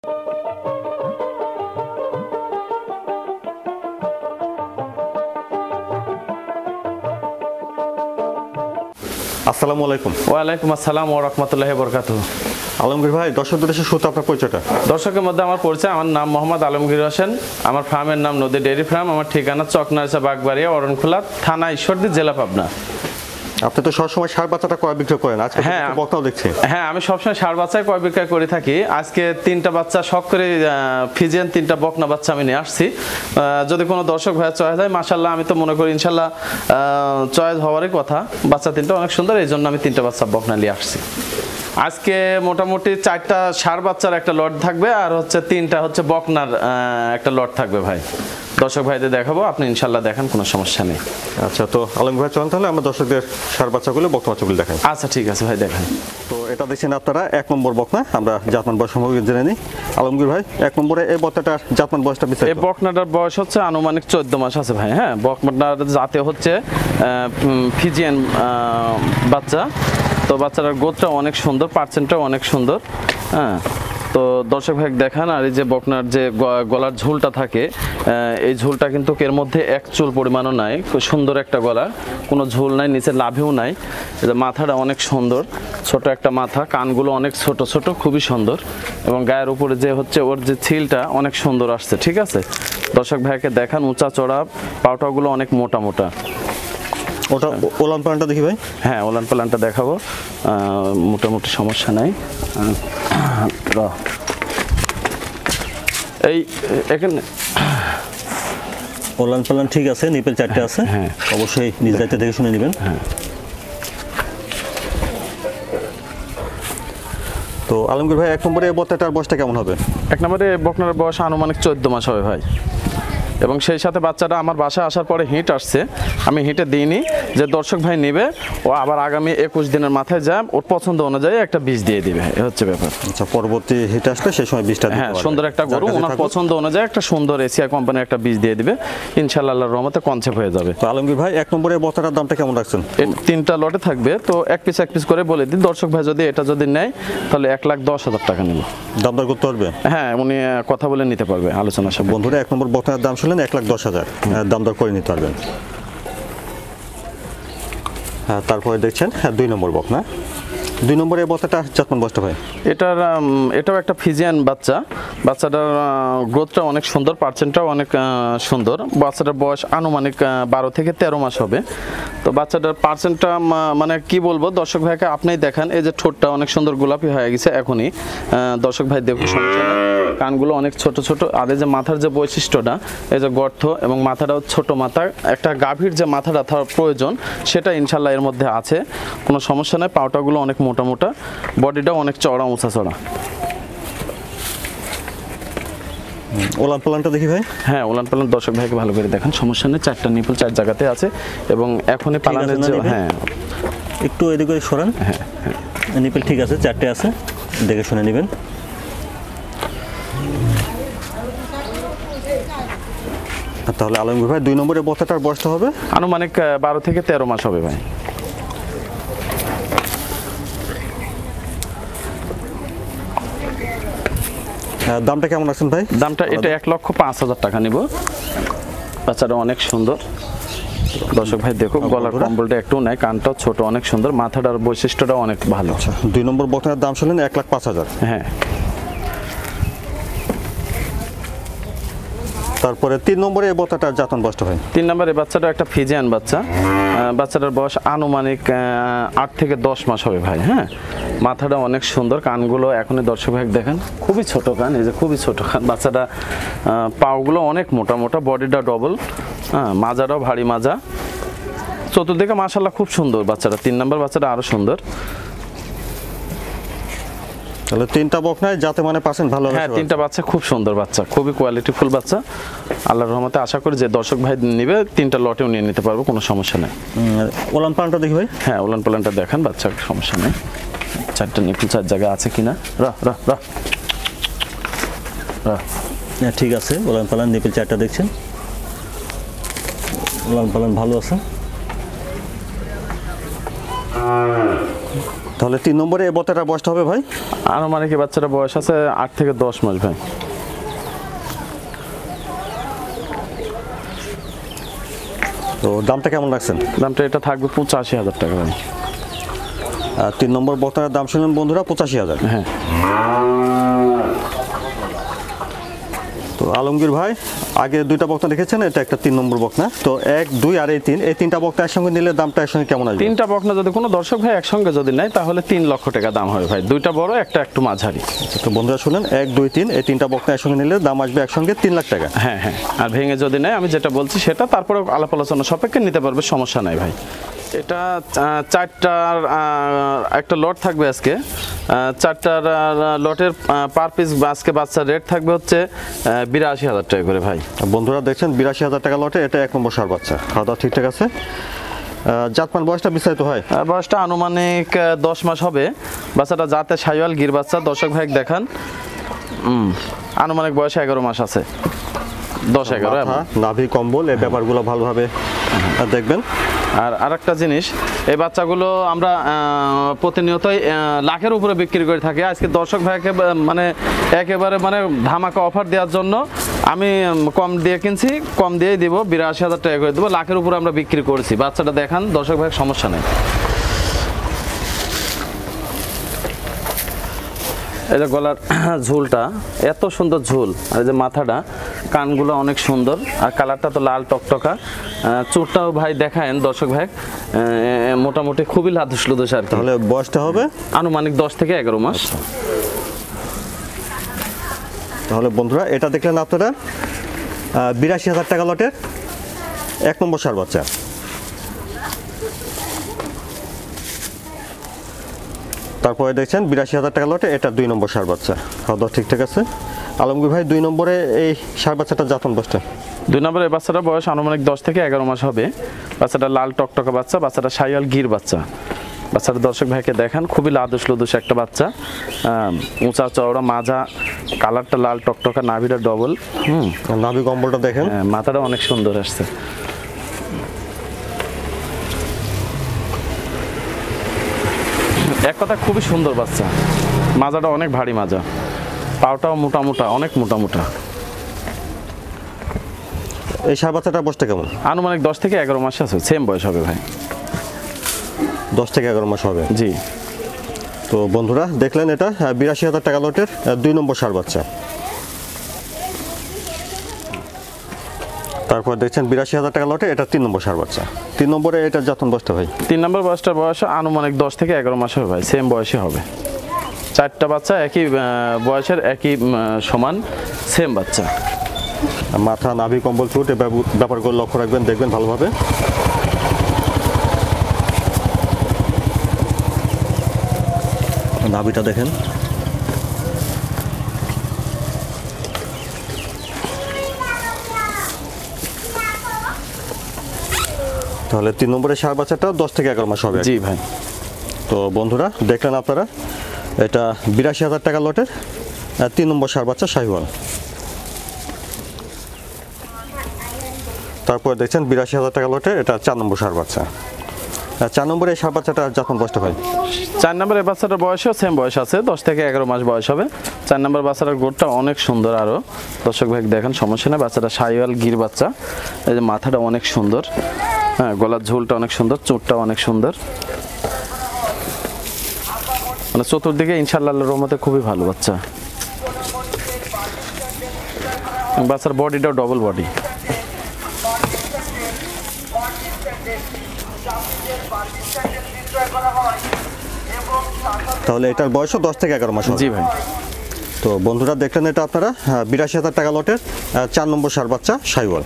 আসসালামু আলাইকুম। ওয়ালাইকুম আসসালাম ওয়া রাহমাতুল্লাহি ওয়া বারাকাতুহু। আলমগীর ভাই, দর্শকদের দেশে শুরুতে আপনার পরিচয়টা। দর্শকের মধ্যে আমার পরিচয়, আমার নাম মোহাম্মদ আলমগীর হোসেন, আমার ফার্মের নাম নদী ডেয়ারি ফার্ম, আমার ঠিকানা চকনারসা বাগবাড়িয়া অরণখোলা থানা ঈশ্বরদী জেলা পাবনা। আপনি তো সবসময় ষাঁড় বাচ্চাটা ক্রয় বিক্রয় করেন, আজকে বকনাও দেখছি। হ্যাঁ, আমি সবসময় ষাঁড় বাচ্চায় ক্রয় বিক্রয় করে থাকি। আজকে 3টা বাচ্চা শখ করে ফিজিয়ান 3টা বকনা বাচ্চা আমি নিয়ে আসছি। যদি কোনো দর্শক ভাইয়ের চয়েস হয়, মাশাআল্লাহ আমি তো মনে করি ইনশাআল্লাহ চয়েস হওয়ারই কথা। বাচ্চা 3টা অনেক সুন্দর, এই জন্য আমি 3টা বাচ্চা বকনা নিয়ে আসছি। আজকে মোটামুটি 4টা ষাঁড় বাচ্চার একটা লট থাকবে, আর হচ্ছে 3টা হচ্ছে বকনার একটা লট থাকবে ভাই। দর্শক ভাইদের দেখাবো, আপনি ইনশাল্লাহ দেখান, কোনো সমস্যা নেই। আচ্ছা, তো আলমগীর ভাই চলেন তাহলে আমরা দর্শকদের ষাঁড় বাচ্চাগুলো বকনা বাচ্চাগুলো দেখাই। আচ্ছা ঠিক আছে ভাই, দেখান। তো এটা দেখছেন আপনারা 1 নম্বর বকনা, আমরা জাতমান বয়স সম্পর্কে জেনে নিই। আলমগীর ভাই, 1 নম্বরে এই বকনাটার জাতমান বয়সটা বিস্তারিত। এই বকনাটার বয়স হচ্ছে আনুমানিক 14 মাস আছে ভাই। হ্যাঁ, বকনাটার জাতে হচ্ছে ফিজিয়ান বাচ্চা। তো বাচ্চাটার গোত্রটা অনেক সুন্দর, পার্সেন্টটাও অনেক সুন্দর। হ্যাঁ, তো দর্শক ভাই দেখান। আর এই যে বকনার যে গলার ঝুলটা থাকে, এই ঝুলটা কিন্তু এর মধ্যে 1 চুল পরিমাণও নাই, খুব সুন্দর একটা গলা, কোনো ঝুল নাই, নিচে লাভিও নাই। মাথাটা অনেক সুন্দর, ছোট একটা মাথা, কানগুলো অনেক ছোট ছোট, খুবই সুন্দর। এবং গায়ের উপরে যে হচ্ছে ওর যে ছিলটা অনেক সুন্দর আসছে। ঠিক আছে, দর্শক ভাইকে দেখান। উঁচা চড়া, পাউটাগুলো অনেক মোটা মোটা। ওটা ওলান পালানটা দেখি ভাই। হ্যাঁ, ওলান পালানটা দেখাবো, মোটামুটি সমস্যা নাই। এই এখানে ওলান পালান ঠিক আছে, নিপেল 4টে আছে। হ্যাঁ, অবশ্যই নিজ দায়িত্বে দেখে শুনে নেবেন। হ্যাঁ। তো আলমগীর ভাই, 1 নম্বরে এই বকনাটার বয়সটা কেমন হবে? 1 নম্বরে বকনার বয়স আনুমানিক 14 মাস হবে ভাই। এবং সেই সাথে বাচ্চাটা আমার বাসায় আসার পরে হিট আসছে, আমি হিটে দিইনি। যে দর্শক ভাই নেবে, ও আবার আগামী 21 দিনের মাথায় যা ওর পছন্দ অনুযায়ী একটা বীজ দিয়ে দিবে, এই হচ্ছে ব্যাপার। আচ্ছা, পরবর্তী হিট আসলে সেই সময় বীজটা দিতে হ্যাঁ, পারবে। সুন্দর একটা গরু ওনার পছন্দ অনুযায়ী একটা সুন্দর এশিয়া কোম্পানির একটা বীজ দিয়ে দিবে, ইনশাআল্লাহ আল্লাহর রহমতে কনসেপ্ট হয়ে যাবে। তো আলমগীর ভাই, 1 নম্বরে বকনাটার দামটা কেমন রাখছেন? 3টা লটে থাকবে, তো এক পিস করে বলে দিন। দর্শক ভাই যদি এটা যদি নেয়, তাহলে 1,10,000 টাকা নেব। দাম দর করতে পারবে? হ্যাঁ, উনি কথা বলে নিতে পারবে, আলোচনা সব। বন্ধুরা, 1 নম্বর বকনার দাম শুনলেন, 1,10,000 দাম দর করে নিতে পারবেন। হ্যাঁ, তারপরে দেখছেন 2 নম্বর বকনা। 2 নম্বরে এই বকনাটা জাতমান বয়সটা ভাই? এটাও একটা ফিজিয়ান বাচ্চা। বাচ্চাটার গ্রোথটা অনেক সুন্দর, পার্সেন্টটাও অনেক সুন্দর। বাচ্চাটার বয়স আনুমানিক 12 থেকে 13 মাস হবে। তো বাচ্চাটার পার্সেন্টটা মানে কি বলবো, দর্শক ভাইকে আপনিই দেখান। এই যে ঠোঁটটা অনেক সুন্দর গোলাপি হয়ে গেছে এখনই, দর্শক ভাই দেখুন, সমস্যা নেই। কানগুলো অনেক ছোট ছোট, আর এই যে মাথার যে বৈশিষ্ট্যটা, এই যে গর্ত এবং মাথাটাও ছোট মাথা, একটা গাভীর যে মাথাটা থাকার প্রয়োজন সেটা ইনশাল্লাহ এর মধ্যে আছে, কোনো সমস্যা নেই। পাউটাগুলো অনেক মোটা মোটা, বডিটাও অনেক চড়া উঁচা চড়া। ওলান পালানটা দেখি ভাই। হ্যাঁ, ওলান পালান দর্শক ভাইকে ভালো করে দেখান, সমস্যা নেই। 4টা নিপল 4 জায়গাতে আছে, এবং এখনই পালানের যে, হ্যাঁ একটু এদিকে সরান। হ্যাঁ, নিপল ঠিক আছে, 4টে আছে, দেখে শুনে নেবেন। তাহলে আলমগীর ভাই, 2 নম্বরে বকনাটার বয়সটা হবে আনুমানিক 12 থেকে 13 মাস হবে ভাই। দামটা কেমন আছেন ভাই? দামটা এটা 1,05,000 টাকা নিব। বাচ্চাটা অনেক সুন্দর, দর্শক ভাই দেখো, গলার কম্বলটা একটু নাই, কানটাও ছোট, অনেক সুন্দর, মাথাটার বৈশিষ্ট্যটাও অনেক ভালো। 2 নম্বর বকনার দাম শুনলেন 1,05,000। হ্যাঁ, তারপরে 3 নম্বরে এই বকনাটার জাতমান বয়সটা ভাই? 3 নম্বরে বাচ্চাটা একটা ফিজিয়ান বাচ্চা। বাচ্চাটার বয়স আনুমানিক 8 থেকে 10 মাস হবে ভাই। হ্যাঁ, মাথাটা অনেক সুন্দর, কানগুলো এখনই দর্শক ভাই দেখেন, খুবই ছোট কান, এই যে খুবই ছোট কান। বাচ্চাটা পাগুলো অনেক মোটা মোটা, বডিটা ডবল, হ্যাঁ, মাজাটাও ভারী মাজা। চতুর্দিকে মাশাআল্লাহ খুব সুন্দর বাচ্চাটা। 3 নম্বর বাচ্চাটা আরো সুন্দর। তাহলে 3টা বকনায় যাতে মানে পাচ্ছেন ভালো। হ্যাঁ, 3টা বাচ্চা খুব সুন্দর বাচ্চা, খুবই কোয়ালিটিফুল বাচ্চা। আল্লাহর রহমতে আশা করি যে দর্শক ভাই নেবে, 3টা লটেও নিয়ে নিতে পারবো, কোনো সমস্যা নেই। ওলান পালানটা দেখি ভাই। হ্যাঁ, ওলান পালানটা দেখান, বাচ্চার সমস্যা নেই। 4টা নিপল 4 জায়গা আছে কিনা। হ্যাঁ, ঠিক আছে, ওলান পালান নিপল 4টা দেখছেন, ওলান পালান ভালো আছে। তাহলে 3 নম্বরে এই বত্তাটার বয়সটা হবে ভাই? আনুমানিক এই বাচ্চাটার বয়স আছে 8 থেকে 10 মাস ভাই। তো দামটা কেমন রাখছেন? দামটা এটা থাকবে 85,000 টাকা ভাই। 3 নম্বর বক্তার দাম শুনলেন বন্ধুরা, 85,000। হ্যাঁ। তো আলমগীর ভাই আগে দুইটা বক্তা রেখেছেন, এটা একটা 3 নম্বর বক্তা। তো 1, 2 আর 3 এই তিনটা বক্তা একসঙ্গে নিলে দামটা একসঙ্গে কেমন আসবে? তিনটা বকনা যদি কোনো দর্শক ভাই একসঙ্গে যদি নেয় তাহলে 3 লক্ষ টাকা দাম হবে ভাই। দুইটা বড়, একটা একটু মাঝারি। তো বন্ধুরা শুনেন, 1, 2, 3 এই তিনটা বক্তা একসঙ্গে নিলে দাম আসবে একসঙ্গে 3 লাখ টাকা। হ্যাঁ হ্যাঁ। আর ভেঙে যদি নেয় আমি যেটা বলছি সেটা তারপরে আলাপ আলোচনা সাপেক্ষে নিতে পারবে, সমস্যা নাই ভাই। এটা 4টার একটা লট থাকবে আজকে। 4টার লটের পার পিস আজকে বাচ্চার রেট থাকবে হচ্ছে 82,000 টাকা করে ভাই। বন্ধুরা দেখছেন 82,000 টাকা লটে এটা 1 নম্বর সার বাচ্চা। খাওয়া দাওয়া ঠিকঠাক আছে? জাতমান বয়সটা বিস্তারিত হয়? বয়সটা আনুমানিক 10 মাস হবে। বাচ্চাটা জাতে শাইওয়াল গির বাচ্চা। দর্শক ভাই দেখান, আনুমানিক বয়স 11 মাস আছে। 10-11 নাভি কম্বল এই ব্যাপারগুলো ভালোভাবে দেখবেন। আর আরেকটা জিনিস, এই বাচ্চাগুলো আমরা প্রতিনিয়তই লাখের উপরে বিক্রি করে থাকি। আজকে দর্শক ভাইকে মানে একেবারে মানে ধামাকা অফার দেওয়ার জন্য আমি কম দিয়ে কিনছি, কম দিয়েই দিব, 82,000 টাকা করে দেবো। লাখের উপরে আমরা বিক্রি করেছি। বাচ্চাটা দেখান দর্শক ভাই, সমস্যা নেই। এই যে গলার ঝুলটা এত সুন্দর ঝুল, আর এই যে মাথাটা, কানগুলো অনেক সুন্দর, আর কালারটা তো লাল টকটকা। চুরটাও ভাই দেখায়েন দর্শক ভাই, মোটামুটি খুবই লাদুস লুদুস আর কি। তাহলে বয়সটা হবে আনুমানিক 10 থেকে 11 মাস। তাহলে বন্ধুরা এটা দেখলেন আপনারা 82,000 টাকা লটের 1 নম্বর সার বাচ্চা। তারপরে দেখছেন 82,000 টাকা লটে এটা 2 নম্বর সার বাচ্চা। খাওয়া দাওয়া ঠিকঠাক আছে? আলমগীর ভাই 2 নম্বরে এই সার বাচ্চাটা জাতমান বয়সটা? 2 নম্বরে এই বাচ্চাটার বয়স আনুমানিক 10 থেকে 11 মাস হবে। বাচ্চাটা লাল টকটকা বাচ্চা, বাচ্চাটা শাইওয়াল গির বাচ্চা। বাচ্চাটা দর্শক ভাইকে দেখান, খুবই লাদুস লুদুস একটা বাচ্চা। উঁচা চওড়া মাজা, কালারটা লাল টকটকা, নাভিটা ডবল। নাভি কম্বলটা দেখেন, মাথাটা অনেক সুন্দর আসছে। এক কথা খুবই সুন্দর বাচ্চা। মাজাটা অনেক ভারী মাজা, পাওটাও মোটা মোটা, অনেক মোটা মোটা। এই সার বাচ্চাটার বয়সটা কেমন? আনুমানিক 10 থেকে 11 মাস আছে, সেম বয়স হবে ভাই। 10 থেকে 11 মাস হবে, জি। তো বন্ধুরা দেখলেন এটা 82,000 টাকা লটের 2 নম্বর সার বাচ্চা। তারপর দেখছেন 82,000 টাকা লটে এটা 3 নম্বর সার বাচ্চা। 3 নম্বরে এটা জাতন বয়সটা ভাই? 3 নম্বর বাচ্চাটার বয়স আনুমানিক 10 থেকে 11 মাস হবে ভাই, সেম বয়সে হবে। 4টা বাচ্চা একই বয়সের, একই সমান, সেম বাচ্চা। মাথা, নাভি, কম্বল, চুট এই ব্যাপারগুলো লক্ষ্য রাখবেন, দেখবেন ভালোভাবে। নাভিটা দেখেন, তাহলে 3 নম্বরের সার বাচ্চাটা 10 থেকে 11 মাস হবে। জি ভাই। তো বন্ধুরা দেখলেন আপনারা এটা 82,000 টাকা লটের 3 নম্বর সার বাচ্চা শাহিওয়াল। তারপর দেখছেন 82,000 টাকা লটের এটা 4 নম্বর সার বাচ্চা। 4 নম্বরে এই সার বাচ্চাটা জাতন বয়সটা ভাই? 4 নম্বর এই বাচ্চাটার বয়সও সেম বয়স আছে, 10 থেকে 11 মাস বয়স হবে। 4 নম্বর বাচ্চাটার গোটটা অনেক সুন্দর। আরও দর্শক ভাই দেখেন, সমস্যা নেই। বাচ্চাটা শাইওয়াল গির বাচ্চা। এই যে মাথাটা অনেক সুন্দর, হ্যাঁ, গলার ঝোলটা অনেক সুন্দর, চোটটা অনেক সুন্দর, মানে চতুর্দিকে ইনশাআল্লাহ রহমতে খুবই ভালো বাচ্চা। বাচ্চার বডিটাও ডবল বডি। তাহলে এটার বয়সও 10 থেকে 11 মাস হবে। জি ভাই। তো বন্ধুরা দেখলেন এটা আপনারা 82,000 টাকা লটের 4 নম্বর সার বাচ্চা শাহিওয়াল।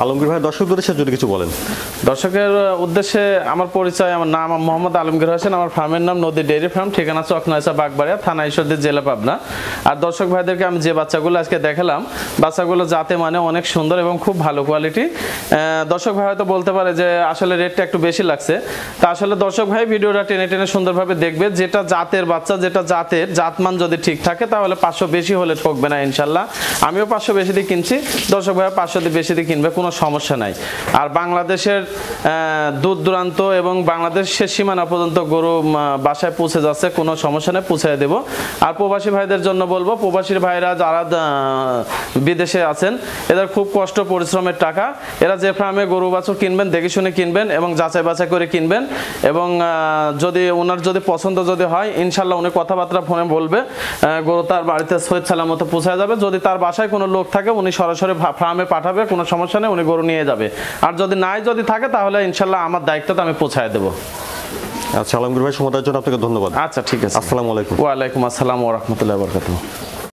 আলমগীর ভাই দর্শকদের উদ্দেশ্যে যদি কিছু বলেন। দর্শকের উদ্দেশ্যে আমার পরিচয়, আমার নাম মোহাম্মদ আলমগীর হোসেন, আমার ফার্মের নাম নদী ডেইরি ফার্ম, ঠিকানা চকনাইসা বাগবাড়িয়া, থানা ঈশ্বরদী, জেলা পাবনা। আর দর্শক ভাইদেরকে আমি যে বাচ্চাগুলো আজকে দেখালাম, বাচ্চাগুলো জাতে মানে অনেক সুন্দর এবং খুব ভালো কোয়ালিটি। দর্শক ভাই হয়তো বলতে পারে যে আসলে রেটটা একটু বেশি লাগছে, তা আসলে দর্শক ভাই ভিডিওটা টেনে টেনে সুন্দরভাবে দেখবে। যেটা জাতের বাচ্চা, যেটা জাতের জাতমান যদি ঠিক থাকে তাহলে 500 বেশি হলে ঠকবে না ইনশাল্লাহ। আমিও 500 বেশি দিয়ে কিনছি, দর্শক ভাই 500 দিয়ে বেশি দিয়ে কিনবে, কোনো সমস্যা নাই। আর বাংলাদেশের দূর দূরান্ত এবং বাংলাদেশের সীমানা পর্যন্ত গরু বাসায় পৌঁছে যাচ্ছে, কোনো সমস্যা নেই, পৌঁছে দেব। আর প্রবাসী ভাইদের জন্য বলবো, প্রবাসী ভাইরা যারা বিদেশে আছেন এদের খুব কষ্ট পরিশ্রমের টাকা, এরা যে ফার্মে গরু বাছুর কিনবেন দেখে শুনে কিনবেন এবং যাচাই বাছাই করে কিনবেন, এবং যদি ওনার যদি পছন্দ যদি হয় ইনশাল্লাহ উনি কথাবার্তা ফোনে বলবে, গরু তার বাড়িতে সহিত সালামতে পৌঁছায় যাবে। যদি তার বাসায় কোনো লোক থাকে উনি সরাসরি ফার্মে পাঠাবে, কোনো সমস্যা নেই, উনি গরু নিয়ে যাবে। আর যদি নাই যদি থাকে তাহলে ইনশাল্লাহ আমার দায়িত্বটা আমি পৌঁছায় দেবো। আচ্ছা আলমগীর ভাই, সময়ের জন্য আপনাকে ধন্যবাদ। আচ্ছা ঠিক আছে, আসসালামু আলাইকুম। ওয়ালাইকুম আসসালাম ওয়া রাহমাতুল্লাহি ওয়া বারাকাতুহু।